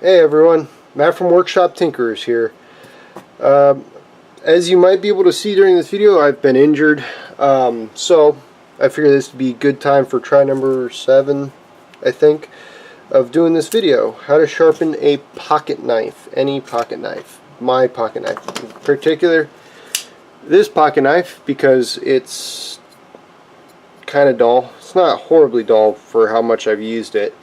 Hey everyone, Matt from Workshop Tinkerers here. As you might be able to see during this video, I've been injured, so I figured this would be a good time for try number 7, I think, of doing this video. How to sharpen a pocket knife, any pocket knife, my pocket knife in particular. This pocket knife, because it's kind of dull. It's not horribly dull for how much I've used it,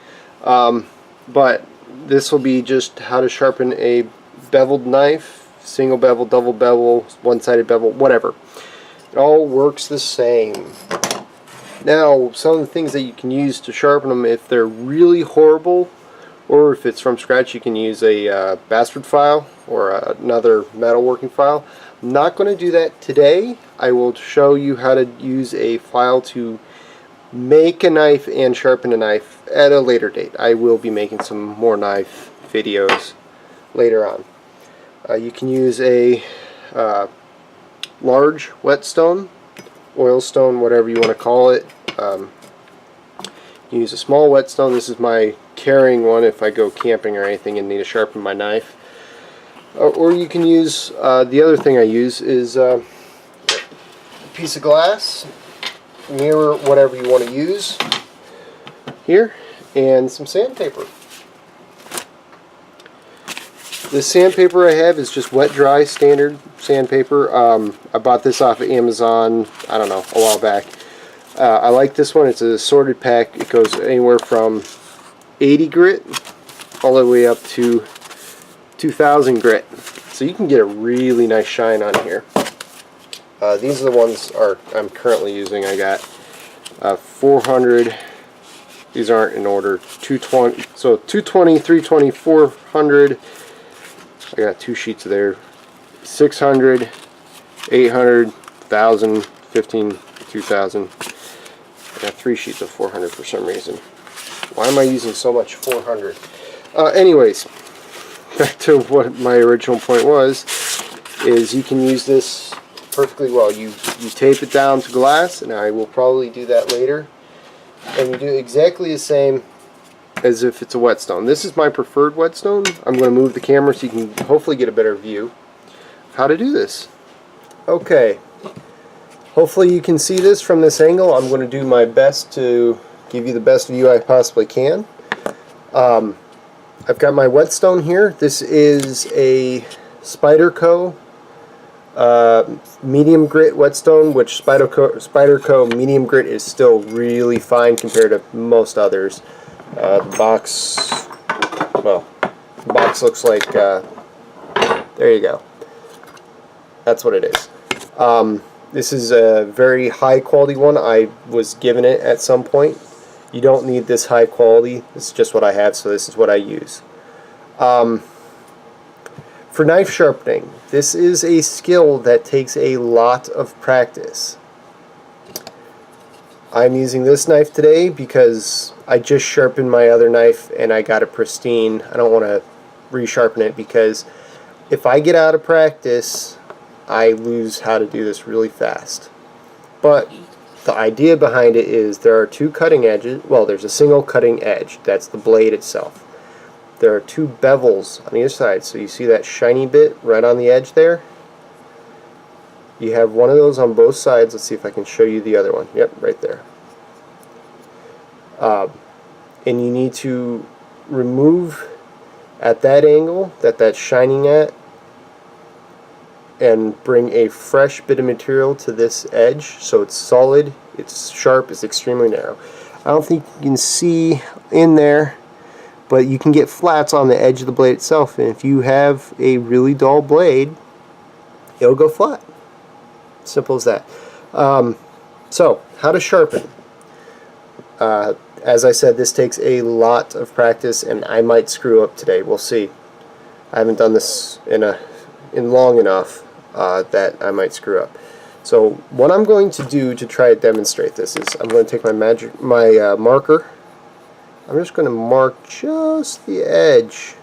but this will be just how to sharpen a beveled knife, single bevel, double bevel, one-sided bevel, whatever. It all works the same. Now, some of the things that you can use to sharpen them, if they're really horrible, or if it's from scratch, you can use a bastard file or another metalworking file. I'm not going to do that today. I will show you how to use a file to make a knife and sharpen a knife at a later date. I will be making some more knife videos later on. You can use a large whetstone, oil stone, whatever you want to call it. Use a small whetstone. This is my carrying one if I go camping or anything and need to sharpen my knife. Or you can use, the other thing I use is a piece of glass, mirror, whatever you want to use here, and some sandpaper. The sandpaper I have is just wet dry standard sandpaper. I bought this off of Amazon, I don't know, a while back. I like this one. It's an assorted pack. It goes anywhere from 80 grit all the way up to 2000 grit, so you can get a really nice shine on here. These are the ones I'm currently using. I got 400. These aren't in order. 220. So 220, 320, 400. I got 2 sheets of there. 600, 800, 1000, 15, 2000. I got 3 sheets of 400 for some reason. Why am I using so much 400? Anyways, back to what my original point was, is you can use this perfectly well. You tape it down to glass, and I will probably do that later, and you do exactly the same as if it's a whetstone. This is my preferred whetstone. I'm going to move the camera so you can hopefully get a better view of how to do this. Okay, hopefully you can see this from this angle. I'm going to do my best to give you the best view I possibly can. I've got my whetstone here. This is a Spyderco medium grit whetstone, which Spyderco medium grit is still really fine compared to most others. The box, well, the box looks like, there you go. That's what it is. This is a very high quality one. I was given it at some point. You don't need this high quality. This is just what I have, so this is what I use. For knife sharpening, this is a skill that takes a lot of practice. I'm using this knife today because I just sharpened my other knife and I got it pristine. I don't want to resharpen it because if I get out of practice, I lose how to do this really fast. But the idea behind it is there are 2 cutting edges. Well, there's a single cutting edge. That's the blade itself. There are 2 bevels on either side. So you see that shiny bit right on the edge there? You have one of those on both sides. Let's see if I can show you the other one. Yep, right there. And you need to remove at that angle that that's shining at and bring a fresh bit of material to this edge so it's solid, it's sharp, it's extremely narrow. I don't think you can see in there, but you can get flats on the edge of the blade itself, and if you have a really dull blade, it'll go flat. Simple as that. So, how to sharpen. As I said, this takes a lot of practice, and I might screw up today. We'll see. I haven't done this in long enough that I might screw up. So what I'm going to do to try to demonstrate this is I'm going to take my marker. I'm just going to mark just the edge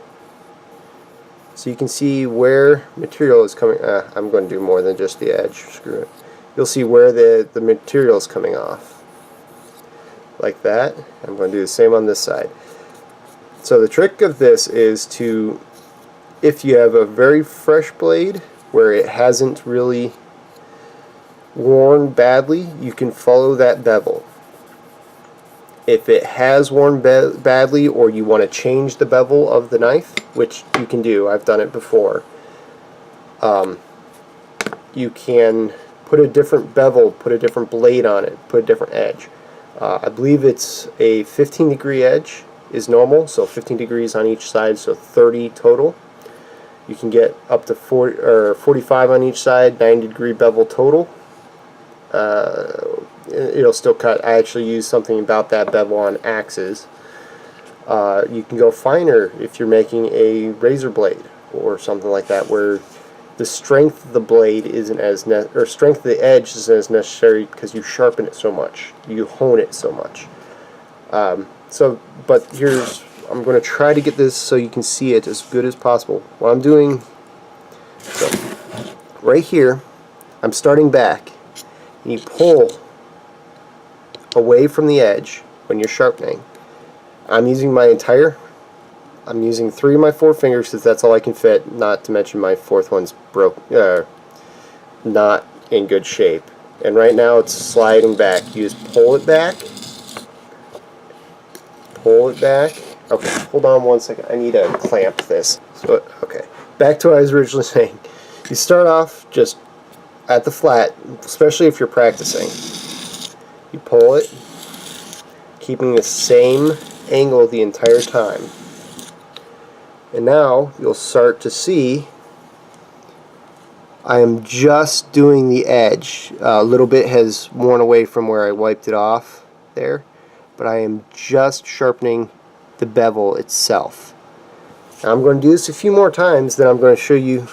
so you can see where material is coming. I'm going to do more than just the edge. Screw it. You'll see where the material is coming off. Like that. I'm going to do the same on this side. So the trick of this is to, if you have a very fresh blade where it hasn't really worn badly, you can follow that bevel. If it has worn badly, or you want to change the bevel of the knife, which you can do, I've done it before, you can put a different bevel, put a different blade on it, put a different edge. I believe it's a 15-degree edge is normal, so 15 degrees on each side, so 30 total. You can get up to 40 or 45 on each side, 90-degree bevel total. It'll still cut. I actually use something about that bevel on axes. You can go finer if you're making a razor blade or something like that, where the strength of the blade isn't as or strength of the edge isn't as necessary because you sharpen it so much, you hone it so much. But I'm going to try to get this so you can see it as good as possible. What I'm doing, so right here, I'm starting back. And you pull away from the edge when you're sharpening. I'm using 3 of my 4 fingers because that's all I can fit, not to mention my 4th one's not in good shape. And right now it's sliding back. You just pull it back. Pull it back. Okay, hold on one second. I need to clamp this. So, okay, back to what I was originally saying. You start off just at the flat, especially if you're practicing. You pull it, keeping the same angle the entire time. And now you'll start to see I am just doing the edge. A little bit has worn away from where I wiped it off there, but I am just sharpening the bevel itself. Now I'm going to do this a few more times, then I'm going to show you,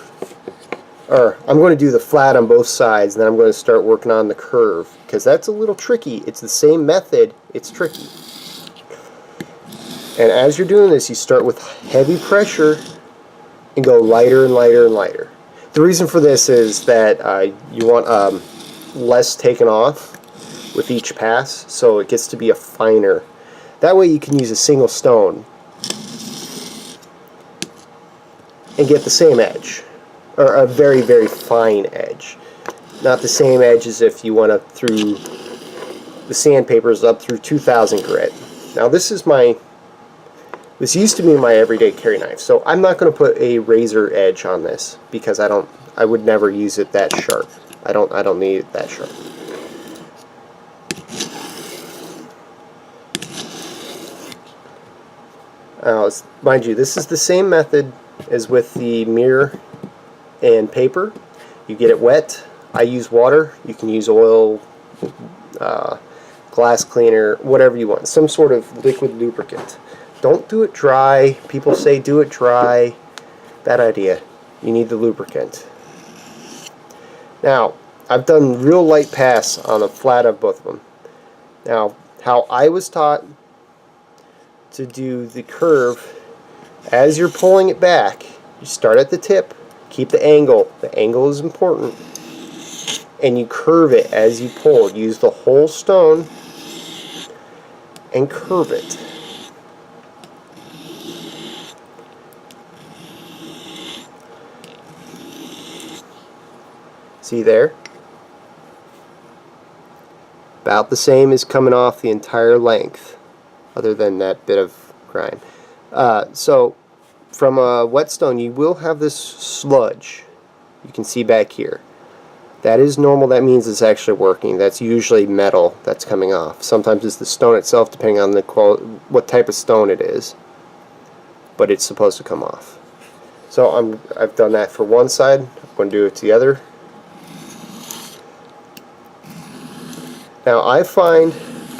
or I'm going to do the flat on both sides, and then I'm going to start working on the curve, because that's a little tricky. It's the same method, it's tricky. And as you're doing this, you start with heavy pressure and go lighter and lighter and lighter. The reason for this is that you want less taken off with each pass, so it gets to be a finer. That way you can use a single stone and get the same edge, or a very, very fine edge. Not the same edge as if you went up through the sandpapers up through 2000 grit. Now this used to be my everyday carry knife, so I'm not going to put a razor edge on this because I would never use it that sharp. I don't need it that sharp. Mind you, this is the same method as with the mirror and paper. You get it wet. I use water. You can use oil, glass cleaner, whatever you want. Some sort of liquid lubricant. Don't do it dry. People say do it dry. Bad idea. You need the lubricant. Now, I've done real light pass on the flat of both of them. Now, how I was taught to do the curve, as you're pulling it back, you start at the tip, keep the angle. The angle is important. And you curve it as you pull. Use the whole stone and curve it. See there? About the same as coming off the entire length, other than that bit of grime. So from a whetstone you will have this sludge. You can see back here. That is normal. That means it's actually working. That's usually metal that's coming off. Sometimes it's the stone itself, depending on the what type of stone it is. But it's supposed to come off. So I've done that for one side. I'm going to do it to the other. Now I find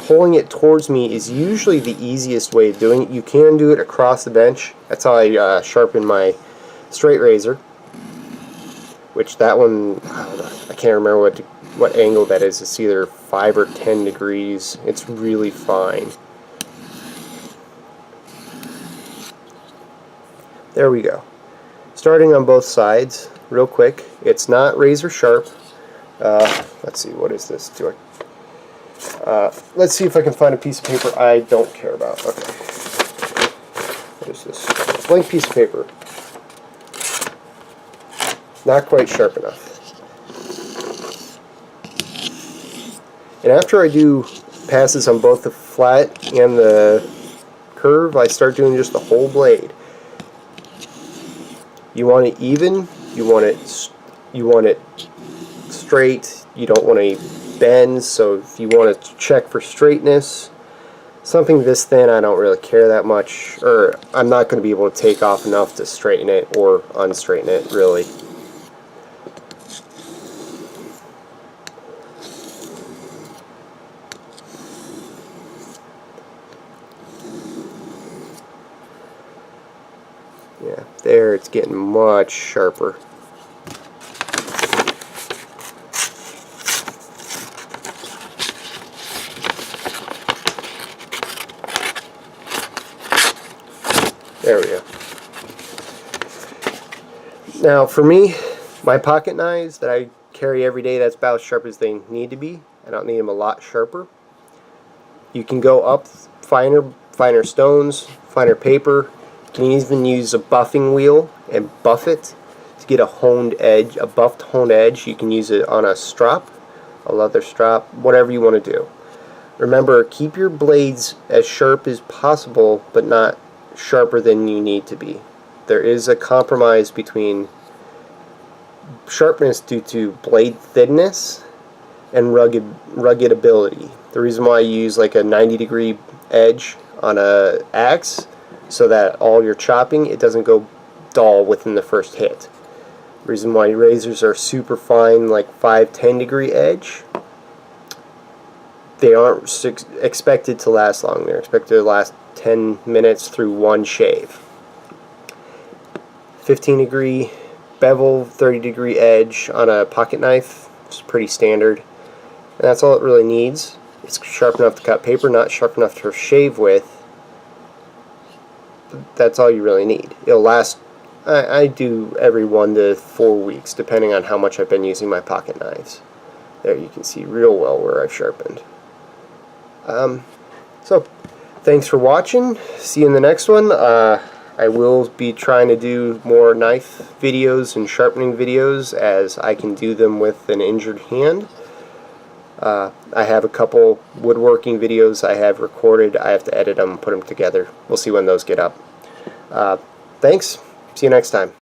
pulling it towards me is usually the easiest way of doing it. You can do it across the bench. That's how I sharpen my straight razor. Which that one, I can't remember what angle that is. It's either 5 or 10 degrees. It's really fine. There we go. Starting on both sides, real quick. It's not razor sharp. Let's see, what is this? Let's see if I can find a piece of paper I don't care about. Okay. What is this? Blank piece of paper. Not quite sharp enough. And after I do passes on both the flat and the curve, I start doing just the whole blade. You want it even, you want it straight, you don't want any bends, so if you want to check for straightness, something this thin I don't really care that much, or I'm not going to be able to take off enough to straighten it or unstraighten it really. Yeah, there it's getting much sharper. There we go. Now for me, my pocket knives that I carry every day, that's about as sharp as they need to be. I don't need them a lot sharper. You can go up finer stones, finer paper. You can even use a buffing wheel and buff it to get a honed edge, a buffed honed edge. You can use it on a strop, a leather strop, whatever you want to do. Remember, keep your blades as sharp as possible, but not sharper than you need to be. There is a compromise between sharpness due to blade thinness and rugged ability. The reason why I use like a 90-degree edge on a axe, so that all your chopping, it doesn't go dull within the first hit. The reason why razors are super fine, like 5-10 degree edge, they aren't expected to last long. They're expected to last 10 minutes through one shave. 15-degree bevel, 30-degree edge on a pocket knife is pretty standard. And that's all it really needs. It's sharp enough to cut paper, not sharp enough to shave with. That's all you really need. It'll last, I do every 1 to 4 weeks, depending on how much I've been using my pocket knives. There you can see real well where I've sharpened. So, thanks for watching. See you in the next one. I will be trying to do more knife videos and sharpening videos as I can do them with an injured hand. I have a couple woodworking videos I have recorded. I have to edit them and put them together. We'll see when those get up. Thanks. See you next time.